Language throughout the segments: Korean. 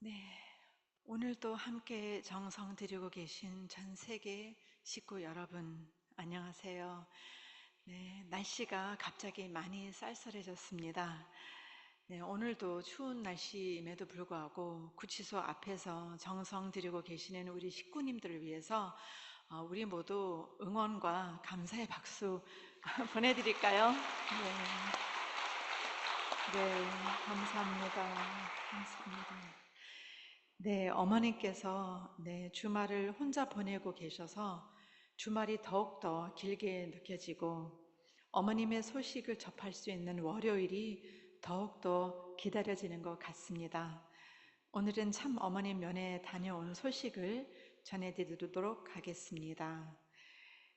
네, 오늘도 함께 정성 들이고 계신 전 세계 식구 여러분, 안녕하세요. 네, 날씨가 갑자기 많이 쌀쌀해졌습니다. 네, 오늘도 추운 날씨임에도 불구하고 구치소 앞에서 정성 들이고 계시는 우리 식구님들을 위해서 우리 모두 응원과 감사의 박수 보내드릴까요? 네, 감사합니다. 감사합니다. 네, 어머니께서 주말을 혼자 보내고 계셔서 주말이 더욱더 길게 느껴지고 어머님의 소식을 접할 수 있는 월요일이 더욱더 기다려지는 것 같습니다. 오늘은 참 어머님 면회 다녀온 소식을 전해드리도록 하겠습니다.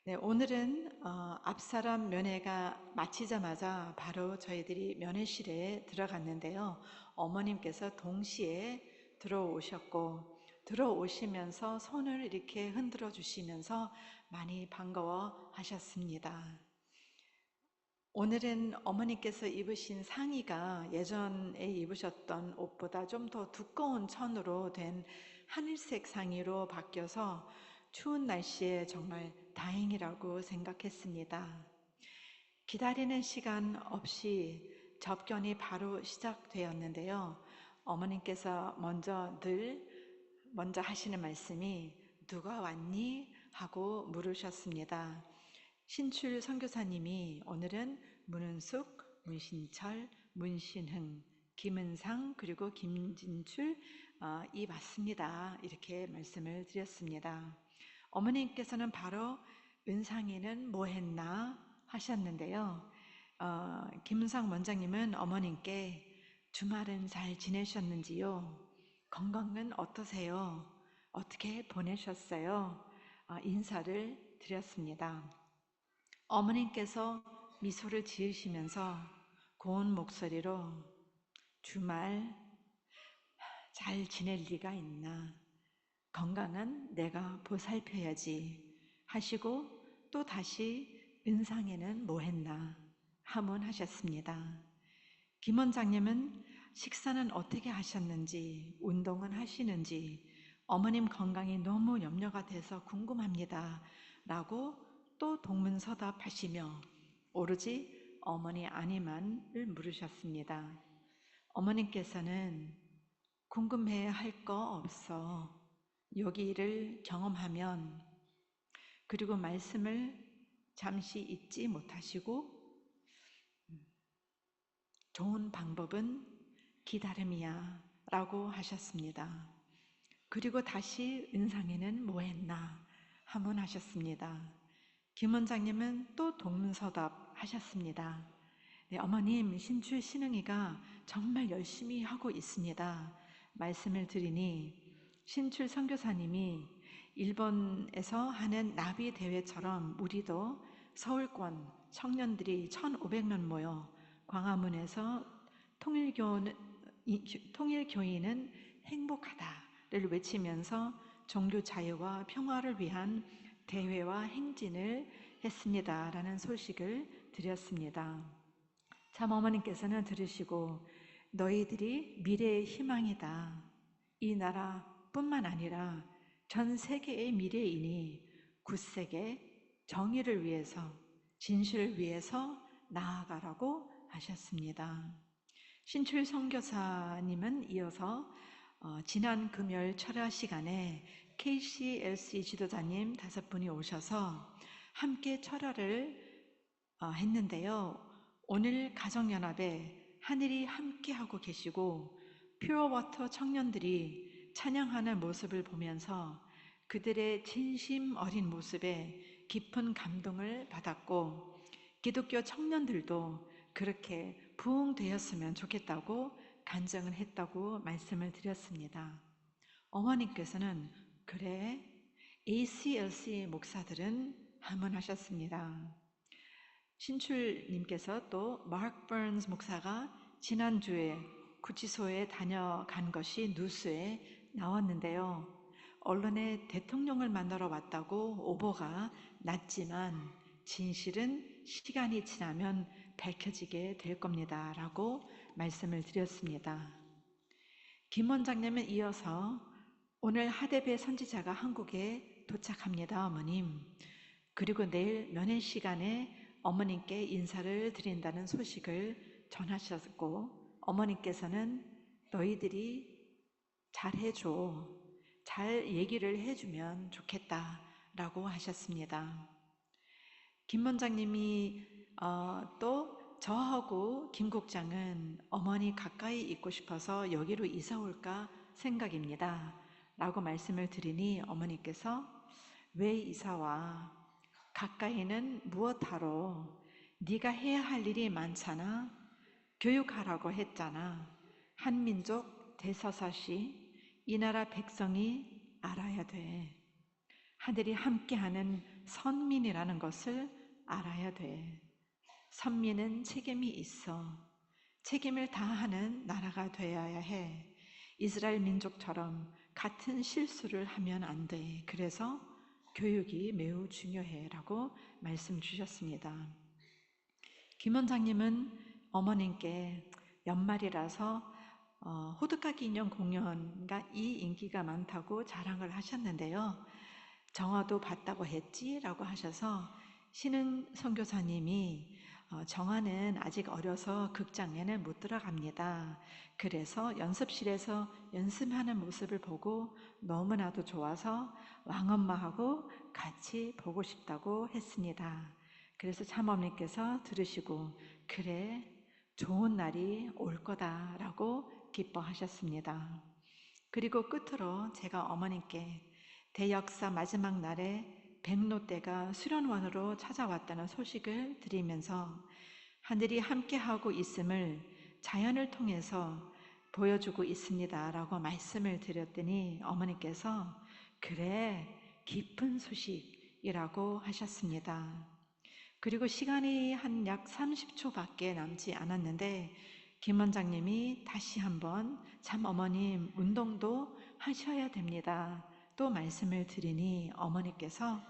네, 오늘은 앞사람 면회가 마치자마자 바로 저희들이 면회실에 들어갔는데요. 어머님께서 동시에 들어오셨고 들어오시면서 손을 이렇게 흔들어 주시면서 많이 반가워 하셨습니다. 오늘은 어머니께서 입으신 상의가 예전에 입으셨던 옷보다 좀 더 두꺼운 천으로 된 하늘색 상의로 바뀌어서 추운 날씨에 정말 다행이라고 생각했습니다. 기다리는 시간 없이 접견이 바로 시작되었는데요. 어머님께서 먼저 하시는 말씀이 누가 왔니? 하고 물으셨습니다. 신출 선교사님이 오늘은 문은숙, 문신철, 문신흥, 김은상 그리고 김진출 이 맞습니다. 이렇게 말씀을 드렸습니다. 어머님께서는 바로 은상이는 뭐 했나 하셨는데요. 김은상 원장님은 어머님께 주말은 잘 지내셨는지요? 건강은 어떠세요? 어떻게 보내셨어요? 인사를 드렸습니다. 어머님께서 미소를 지으시면서 고운 목소리로 주말 잘 지낼 리가 있나? 건강은 내가 보살펴야지 하시고 또 다시 은상에는 뭐 했나 하문하셨습니다. 김 원장님은 식사는 어떻게 하셨는지, 운동은 하시는지, 어머님 건강이 너무 염려가 돼서 궁금합니다. 라고 또 동문서답하시며 오로지 어머니 안위만을 물으셨습니다. 어머님께서는 궁금해 할 거 없어. 여기를 경험하면 그리고 말씀을 잠시 잊지 못하시고 좋은 방법은 기다림이야 라고 하셨습니다. 그리고 다시 은상에는 뭐 했나 하문하셨습니다. 김 원장님은 또 동문서답 하셨습니다. 네, 어머님 신출 신흥이가 정말 열심히 하고 있습니다. 말씀을 드리니 신출 선교사님이 일본에서 하는 나비 대회처럼 우리도 서울권 청년들이 1,500명 모여 광화문에서 통일교인은 행복하다를 외치면서 종교 자유와 평화를 위한 대회와 행진을 했습니다. 라는 소식을 드렸습니다. 참 어머님께서는 들으시고 너희들이 미래의 희망이다. 이 나라뿐만 아니라 전 세계의 미래이니 굳세게 정의를 위해서 진실을 위해서 나아가라고 하셨습니다. 신출 선교사님은 이어서 지난 금요일 철야 시간에 KCLC 지도자님 5분이 오셔서 함께 철야를 했는데요. 오늘 가정연합에 하늘이 함께하고 계시고 퓨어워터 청년들이 찬양하는 모습을 보면서 그들의 진심 어린 모습에 깊은 감동을 받았고 기독교 청년들도 그렇게 부흥되었으면 좋겠다고 간증을 했다고 말씀을 드렸습니다. 어머님께서는 그래 ACLC 목사들은 하문하셨습니다. 신출님께서 또 마크 버언스 목사가 지난주에 구치소에 다녀간 것이 뉴스에 나왔는데요. 언론에 대통령을 만나러 왔다고 오보가 났지만 진실은 시간이 지나면 밝혀지게 될 겁니다. 라고 말씀을 드렸습니다. 김 원장님은 이어서 오늘 하대배 선지자가 한국에 도착합니다, 어머님. 그리고 내일 면회 시간에 어머님께 인사를 드린다는 소식을 전하셨고, 어머님께서는 너희들이 잘 해줘, 잘 얘기를 해주면 좋겠다라고 하셨습니다. 김 원장님이 또 저하고 김 국장은 어머니 가까이 있고 싶어서 여기로 이사 올까 생각입니다 라고 말씀을 드리니 어머니께서 왜 이사 와? 가까이는 무엇하러? 네가 해야 할 일이 많잖아. 교육하라고 했잖아. 한민족 대서사시 이 나라 백성이 알아야 돼. 하늘이 함께하는 선민이라는 것을 알아야 돼. 선민은 책임이 있어. 책임을 다하는 나라가 되어야 해. 이스라엘 민족처럼 같은 실수를 하면 안 돼. 그래서 교육이 매우 중요해 라고 말씀 주셨습니다. 김 원장님은 어머님께 연말이라서 호두까기 인형 공연가 이 인기가 많다고 자랑을 하셨는데요. 정화도 봤다고 했지? 라고 하셔서 신은 선교사님이 정화는 아직 어려서 극장에는 못 들어갑니다. 그래서 연습실에서 연습하는 모습을 보고 너무나도 좋아서 왕엄마하고 같이 보고 싶다고 했습니다. 그래서 참어머니께서 들으시고 그래 좋은 날이 올 거다라고 기뻐하셨습니다. 그리고 끝으로 제가 어머님께 대역사 마지막 날에 백로대가 수련원으로 찾아왔다는 소식을 드리면서 하늘이 함께하고 있음을 자연을 통해서 보여주고 있습니다 라고 말씀을 드렸더니 어머니께서 그래 깊은 소식이라고 하셨습니다. 그리고 시간이 한 약 30초밖에 남지 않았는데 김 원장님이 다시 한번 참 어머님 운동도 하셔야 됩니다 또 말씀을 드리니 어머니께서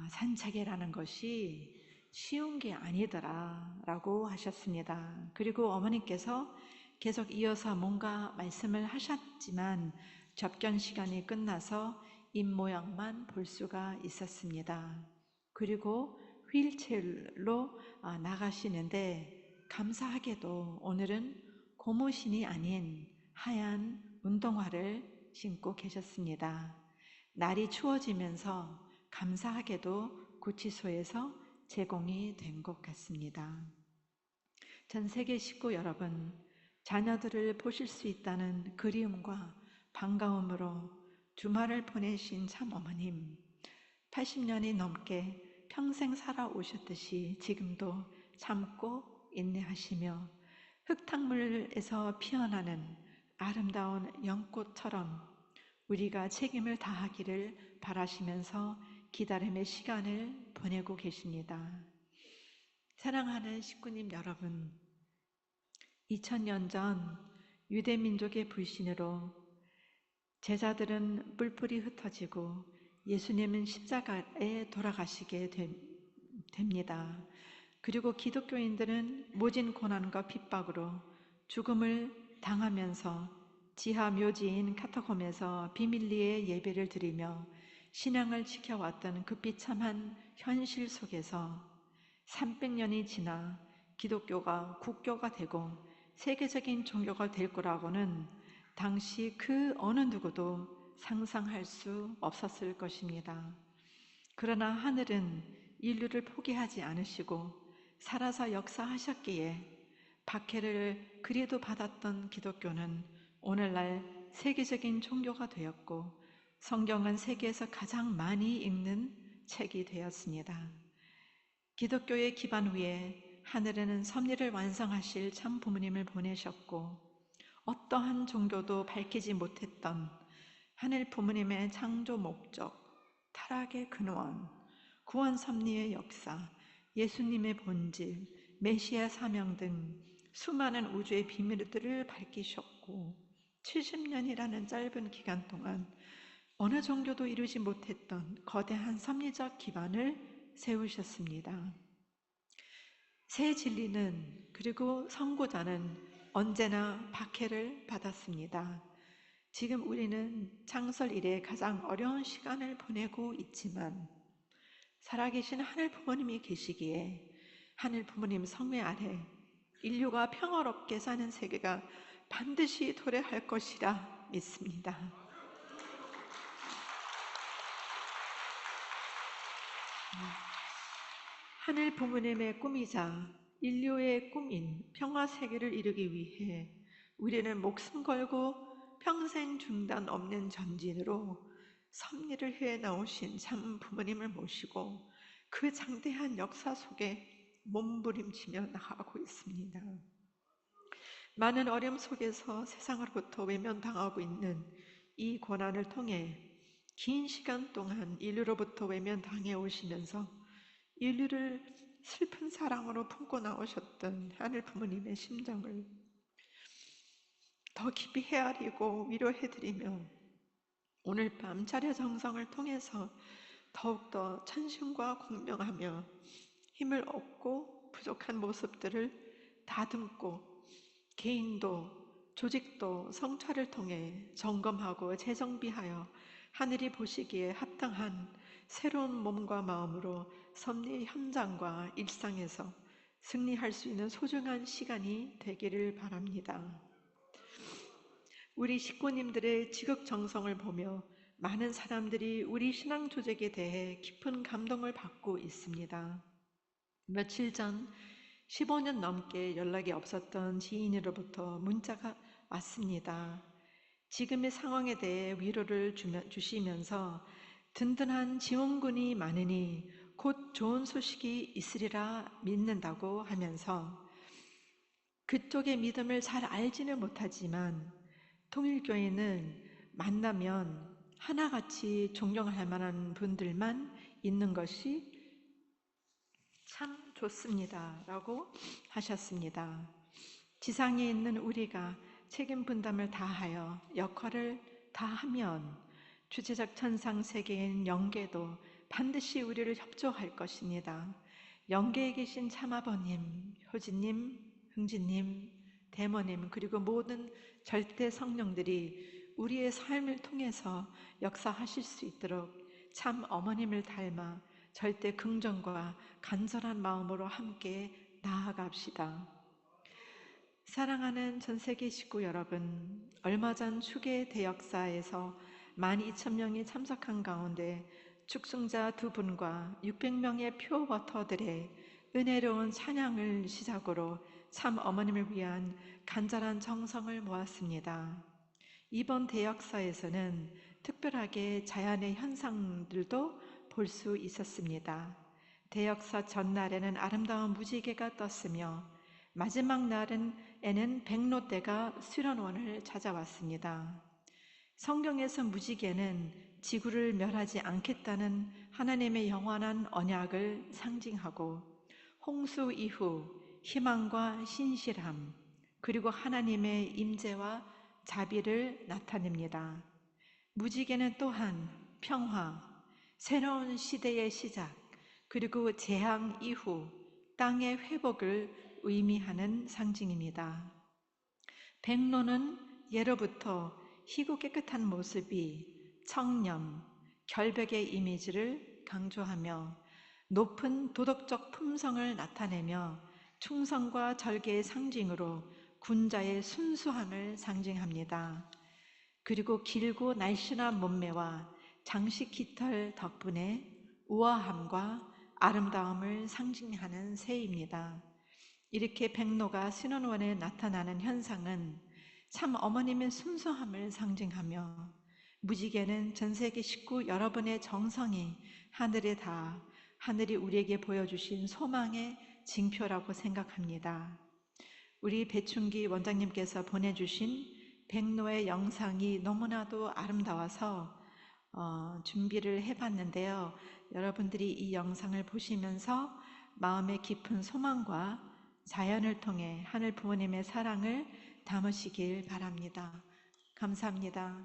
산책이라는 것이 쉬운 게 아니더라 라고 하셨습니다. 그리고 어머니께서 계속 이어서 뭔가 말씀을 하셨지만 접견 시간이 끝나서 입모양만 볼 수가 있었습니다. 그리고 휠체어로 나가시는데 감사하게도 오늘은 고무신이 아닌 하얀 운동화를 신고 계셨습니다. 날이 추워지면서 감사하게도 구치소에서 제공이 된 것 같습니다. 전 세계 식구 여러분, 자녀들을 보실 수 있다는 그리움과 반가움으로 주말을 보내신 참 어머님, 80년이 넘게 평생 살아오셨듯이 지금도 참고 인내하시며 흙탕물에서 피어나는 아름다운 연꽃처럼 우리가 책임을 다하기를 바라시면서 기다림의 시간을 보내고 계십니다. 사랑하는 식구님 여러분, 2000년 전 유대민족의 불신으로 제자들은 뿔뿔이 흩어지고 예수님은 십자가에 돌아가시게 됩니다. 그리고 기독교인들은 모진 고난과 핍박으로 죽음을 당하면서 지하 묘지인 카타콤에서 비밀리에 예배를 드리며 신앙을 지켜왔던 그 비참한 현실 속에서 300년이 지나 기독교가 국교가 되고 세계적인 종교가 될 거라고는 당시 그 어느 누구도 상상할 수 없었을 것입니다. 그러나 하늘은 인류를 포기하지 않으시고 살아서 역사하셨기에 박해를 그래도 받았던 기독교는 오늘날 세계적인 종교가 되었고 성경은 세계에서 가장 많이 읽는 책이 되었습니다. 기독교의 기반 위에 하늘에는 섭리를 완성하실 참 부모님을 보내셨고 어떠한 종교도 밝히지 못했던 하늘 부모님의 창조 목적, 타락의 근원, 구원 섭리의 역사, 예수님의 본질, 메시아 사명 등 수많은 우주의 비밀들을 밝히셨고 70년이라는 짧은 기간 동안 어느 종교도 이루지 못했던 거대한 섭리적 기반을 세우셨습니다. 새 진리는 그리고 선고자는 언제나 박해를 받았습니다. 지금 우리는 창설 이래 가장 어려운 시간을 보내고 있지만 살아계신 하늘 부모님이 계시기에 하늘 부모님 성회 아래 인류가 평화롭게 사는 세계가 반드시 도래할 것이라 믿습니다. 하늘 부모님의 꿈이자 인류의 꿈인 평화 세계를 이루기 위해 우리는 목숨 걸고 평생 중단 없는 전진으로 섭리를 해 나오신 참 부모님을 모시고 그 장대한 역사 속에 몸부림치며 나아가고 있습니다. 많은 어려움 속에서 세상으로부터 외면당하고 있는 이 고난을 통해 긴 시간 동안 인류로부터 외면당해 오시면서 인류를 슬픈 사랑으로 품고 나오셨던 하늘 부모님의 심정을 더 깊이 헤아리고 위로해드리며 오늘 밤 자려 정성을 통해서 더욱더 찬송과 공명하며 힘을 얻고 부족한 모습들을 다듬고 개인도 조직도 성찰을 통해 점검하고 재정비하여 하늘이 보시기에 합당한 새로운 몸과 마음으로 섭리 현장과 일상에서 승리할 수 있는 소중한 시간이 되기를 바랍니다. 우리 식구님들의 지극정성을 보며 많은 사람들이 우리 신앙 조직에 대해 깊은 감동을 받고 있습니다. 며칠 전 15년 넘게 연락이 없었던 지인으로부터 문자가 왔습니다. 지금의 상황에 대해 위로를 주시면서 든든한 지원군이 많으니 곧 좋은 소식이 있으리라 믿는다고 하면서 그쪽의 믿음을 잘 알지는 못하지만 통일교회는 만나면 하나같이 존경할 만한 분들만 있는 것이 참 좋습니다 라고 하셨습니다. 지상에 있는 우리가 책임 분담을 다하여 역할을 다하면 주체적 천상 세계인 영계도 반드시 우리를 협조할 것입니다. 영계에 계신 참아버님, 효진님, 흥진님, 대모님 그리고 모든 절대 성령들이 우리의 삶을 통해서 역사하실 수 있도록 참 어머님을 닮아 절대 긍정과 간절한 마음으로 함께 나아갑시다. 사랑하는 전세계 식구 여러분, 얼마 전 추계 대역사에서 12,000명이 참석한 가운데 축승자 2분과 600명의 표버터들의 은혜로운 찬양을 시작으로 참 어머님을 위한 간절한 정성을 모았습니다. 이번 대역사에서는 특별하게 자연의 현상들도 볼 수 있었습니다. 대역사 전날에는 아름다운 무지개가 떴으며 마지막 날에는 백로대가 수련원을 찾아왔습니다. 성경에서 무지개는 지구를 멸하지 않겠다는 하나님의 영원한 언약을 상징하고 홍수 이후 희망과 신실함 그리고 하나님의 임재와 자비를 나타냅니다. 무지개는 또한 평화, 새로운 시대의 시작 그리고 재앙 이후 땅의 회복을 의미하는 상징입니다. 백로는 예로부터 희고 깨끗한 모습이 청렴, 결백의 이미지를 강조하며 높은 도덕적 품성을 나타내며 충성과 절개의 상징으로 군자의 순수함을 상징합니다. 그리고 길고 날씬한 몸매와 장식 깃털 덕분에 우아함과 아름다움을 상징하는 새입니다. 이렇게 백로가 신혼원에 나타나는 현상은 참 어머님의 순수함을 상징하며 무지개는 전세계 식구 여러분의 정성이 하늘에 닿아 하늘이 우리에게 보여주신 소망의 징표라고 생각합니다. 우리 배춘기 원장님께서 보내주신 백로의 영상이 너무나도 아름다워서 준비를 해봤는데요. 여러분들이 이 영상을 보시면서 마음의 깊은 소망과 자연을 통해 하늘 부모님의 사랑을 담으시길 바랍니다. 감사합니다.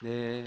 네.